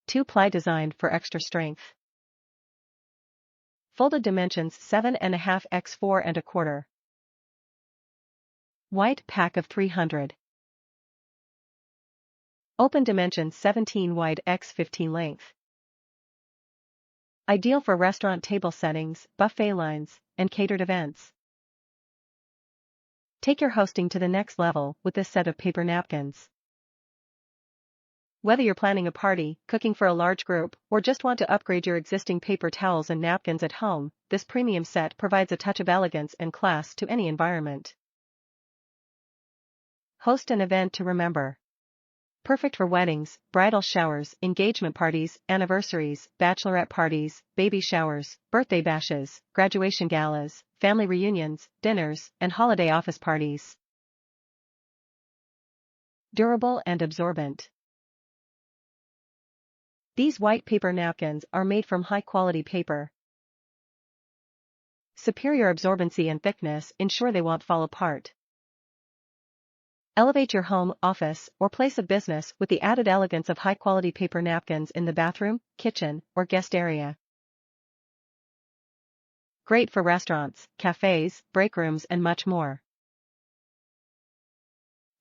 2-ply designed for extra strength. Folded dimensions 7.5 x 4.25. White pack of 300. Open dimensions 17 wide x 15 length. Ideal for restaurant table settings, buffet lines, and catered events. Take your hosting to the next level with this set of paper napkins. Whether you're planning a party, cooking for a large group, or just want to upgrade your existing paper towels and napkins at home, this premium set provides a touch of elegance and class to any environment. Host an event to remember. Perfect for weddings, bridal showers, engagement parties, anniversaries, bachelorette parties, baby showers, birthday bashes, graduation galas, family reunions, dinners, and holiday office parties. Durable and absorbent. These white paper napkins are made from high-quality paper. Superior absorbency and thickness ensure they won't fall apart. Elevate your home, office, or place of business with the added elegance of high-quality paper napkins in the bathroom, kitchen, or guest area. Great for restaurants, cafes, break rooms, and much more.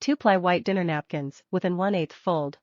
2-ply white dinner napkins with an 1/8 fold.